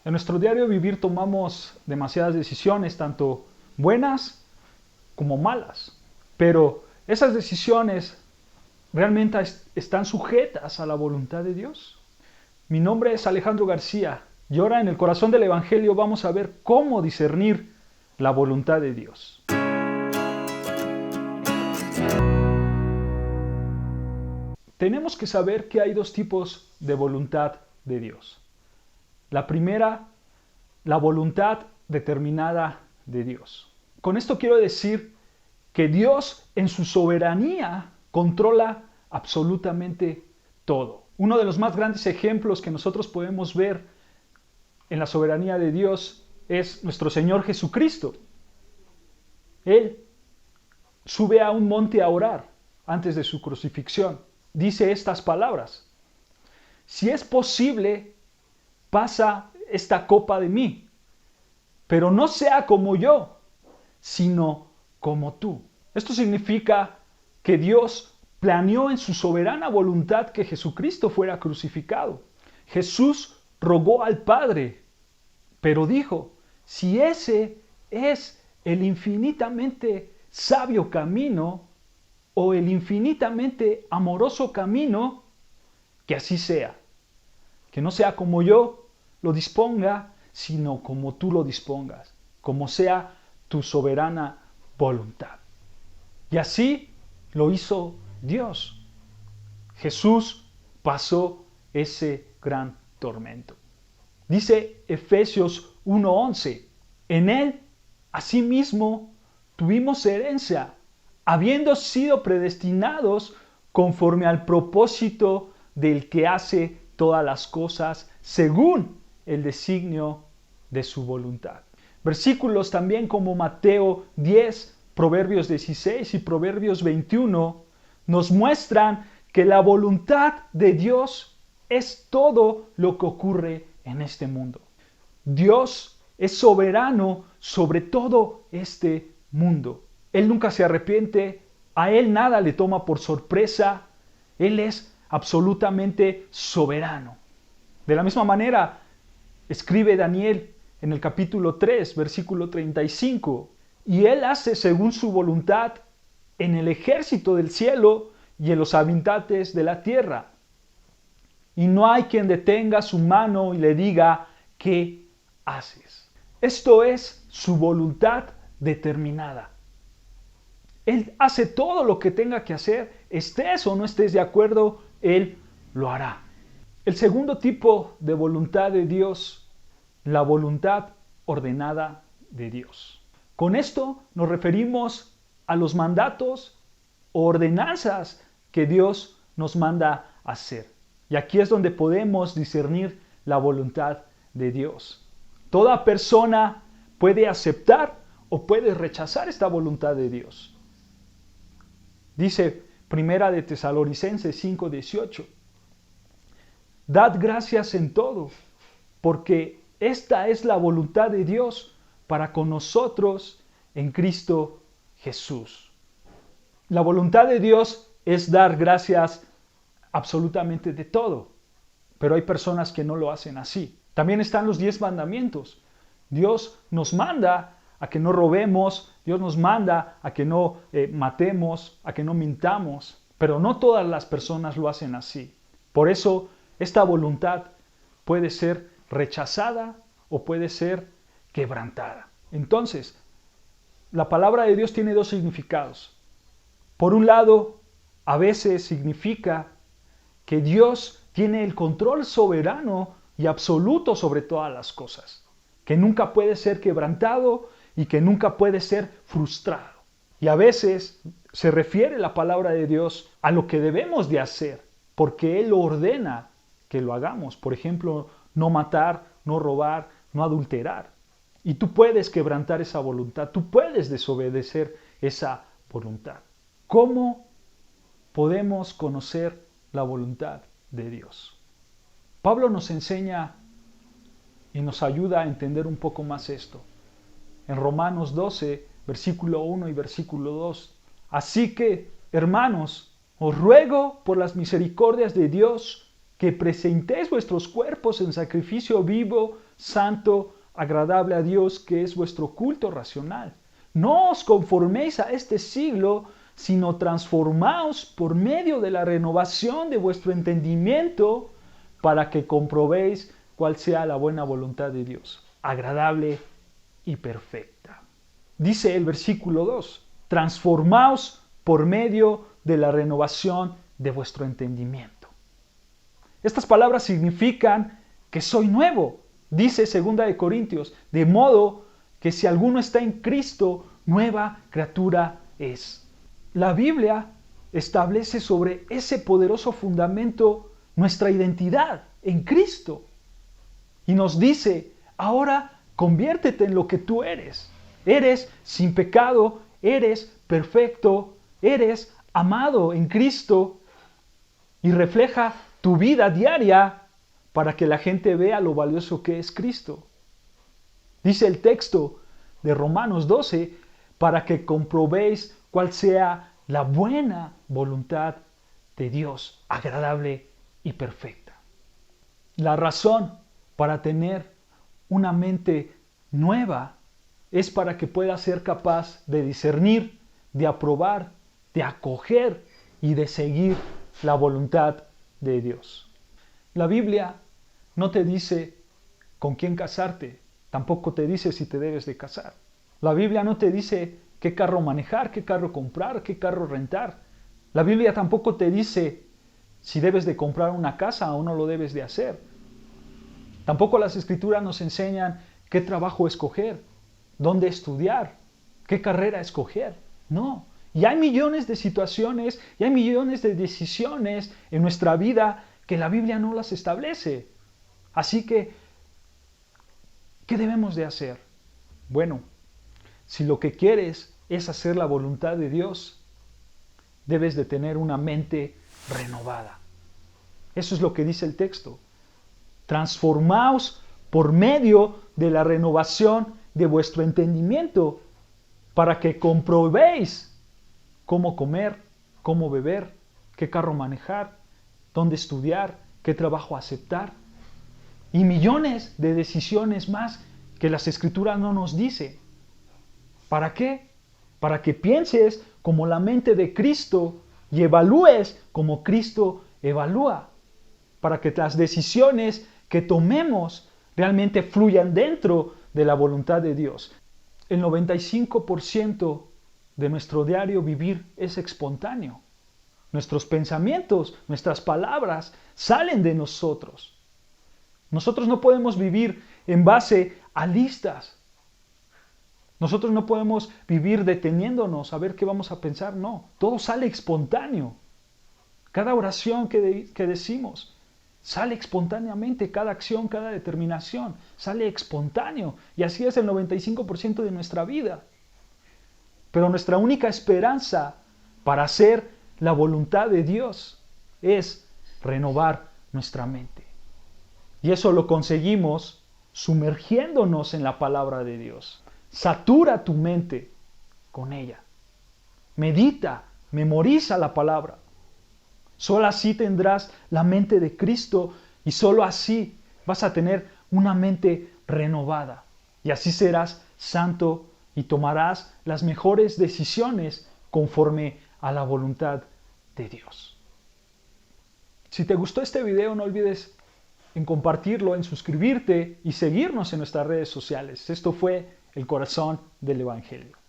En nuestro diario vivir tomamos demasiadas decisiones, tanto buenas como malas. Pero esas decisiones realmente están sujetas a la voluntad de Dios. Mi nombre es Alejandro García y ahora en el corazón del Evangelio vamos a ver cómo discernir la voluntad de Dios. Tenemos que saber que hay dos tipos de voluntad de Dios. La primera, la voluntad determinada de Dios. Con esto quiero decir que Dios en su soberanía controla absolutamente todo. Uno de los más grandes ejemplos que nosotros podemos ver en la soberanía de Dios es nuestro Señor Jesucristo. Él sube a un monte a orar antes de su crucifixión. Dice estas palabras: si es posible, pasa esta copa de mí, pero no sea como yo, sino como tú. Esto significa que Dios planeó en su soberana voluntad que Jesucristo fuera crucificado. Jesús rogó al Padre, pero dijo: si ese es el infinitamente sabio camino o el infinitamente amoroso camino, que así sea. Que no sea como yo lo disponga, sino como tú lo dispongas, como sea tu soberana voluntad. Y así lo hizo Dios. Jesús pasó ese gran tormento. Dice Efesios 1:11, en él, asimismo, tuvimos herencia, habiendo sido predestinados conforme al propósito del que hace todas las cosas según el designio de su voluntad. Versículos también como Mateo 10, Proverbios 16 y Proverbios 21 nos muestran que la voluntad de Dios es todo lo que ocurre en este mundo. Dios es soberano sobre todo este mundo. Él nunca se arrepiente, a Él nada le toma por sorpresa, Él es absolutamente soberano. De la misma manera, escribe Daniel en el capítulo 3, versículo 35, y Él hace según su voluntad en el ejército del cielo y en los habitantes de la tierra. Y no hay quien detenga su mano y le diga: ¿qué haces? Esto es su voluntad determinada. Él hace todo lo que tenga que hacer, estés o no estés de acuerdo, Él lo hará. El segundo tipo de voluntad de Dios, la voluntad ordenada de Dios. Con esto nos referimos a los mandatos o ordenanzas que Dios nos manda hacer. Y aquí es donde podemos discernir la voluntad de Dios. Toda persona puede aceptar o puede rechazar esta voluntad de Dios. Dice Primera de Tesalonicenses 5:18. Dad gracias en todo, porque esta es la voluntad de Dios para con nosotros en Cristo Jesús. La voluntad de Dios es dar gracias absolutamente de todo, pero hay personas que no lo hacen así. También están los 10 mandamientos. Dios nos manda a que no robemos, Dios nos manda a que no matemos, a que no mintamos, pero no todas las personas lo hacen así. Por eso esta voluntad puede ser rechazada o puede ser quebrantada. Entonces, la palabra de Dios tiene dos significados. Por un lado, a veces significa que Dios tiene el control soberano y absoluto sobre todas las cosas, que nunca puede ser quebrantado y que nunca puede ser frustrado. Y a veces se refiere la palabra de Dios a lo que debemos de hacer, porque Él ordena que lo hagamos. Por ejemplo, no matar, no robar, no adulterar. Y tú puedes quebrantar esa voluntad, tú puedes desobedecer esa voluntad. ¿Cómo podemos conocer la voluntad de Dios? Pablo nos enseña y nos ayuda a entender un poco más esto. En Romanos 12, versículo 1 y versículo 2. Así que, hermanos, os ruego por las misericordias de Dios que presentéis vuestros cuerpos en sacrificio vivo, santo, agradable a Dios, que es vuestro culto racional. No os conforméis a este siglo, sino transformaos por medio de la renovación de vuestro entendimiento, para que comprobéis cuál sea la buena voluntad de Dios, agradable y perfecta. Dice el versículo 2, transformaos por medio de la renovación de vuestro entendimiento. Estas palabras significan que soy nuevo, dice 2 Corintios, de modo que si alguno está en Cristo, nueva criatura es. La Biblia establece sobre ese poderoso fundamento nuestra identidad en Cristo. Y nos dice, ahora conviértete en lo que tú eres. Eres sin pecado, eres perfecto, eres amado en Cristo y refleja tu vida diaria para que la gente vea lo valioso que es Cristo. Dice el texto de Romanos 12, para que comprobéis cuál sea la buena voluntad de Dios, agradable y perfecta. La razón para tener una mente nueva es para que puedas ser capaz de discernir, de aprobar, de acoger y de seguir la voluntad de Dios. La Biblia no te dice con quién casarte, tampoco te dice si te debes de casar. La Biblia no te dice qué carro manejar, qué carro comprar, qué carro rentar. La Biblia tampoco te dice si debes de comprar una casa o no lo debes de hacer. Tampoco las Escrituras nos enseñan qué trabajo escoger, dónde estudiar, qué carrera escoger. No. Y hay millones de situaciones y hay millones de decisiones en nuestra vida que la Biblia no las establece. Así que, ¿qué debemos de hacer? Bueno, si lo que quieres es hacer la voluntad de Dios, debes de tener una mente renovada. Eso es lo que dice el texto. Transformaos por medio de la renovación de vuestro entendimiento, para que comprobéis cómo comer, cómo beber, qué carro manejar, dónde estudiar, qué trabajo aceptar, y millones de decisiones más que las Escrituras no nos dicen. ¿Para qué? Para que pienses como la mente de Cristo y evalúes como Cristo evalúa. Para que las decisiones que tomemos realmente fluyan dentro de la voluntad de Dios. El 95% de nuestro diario vivir es espontáneo. Nuestros pensamientos, nuestras palabras salen de nosotros. Nosotros no podemos vivir en base a listas. Nosotros no podemos vivir deteniéndonos a ver qué vamos a pensar. No, todo sale espontáneo. Cada oración que decimos sale espontáneamente, cada acción, cada determinación sale espontáneo. Y así es el 95% de nuestra vida. Pero nuestra única esperanza para hacer la voluntad de Dios es renovar nuestra mente. Y eso lo conseguimos sumergiéndonos en la palabra de Dios. Satura tu mente con ella. Medita, memoriza la palabra. Solo así tendrás la mente de Cristo y solo así vas a tener una mente renovada. Y así serás santo y tomarás las mejores decisiones conforme a la voluntad de Dios. Si te gustó este video, no olvides en compartirlo, en suscribirte y seguirnos en nuestras redes sociales. Esto fue El Corazón del Evangelio.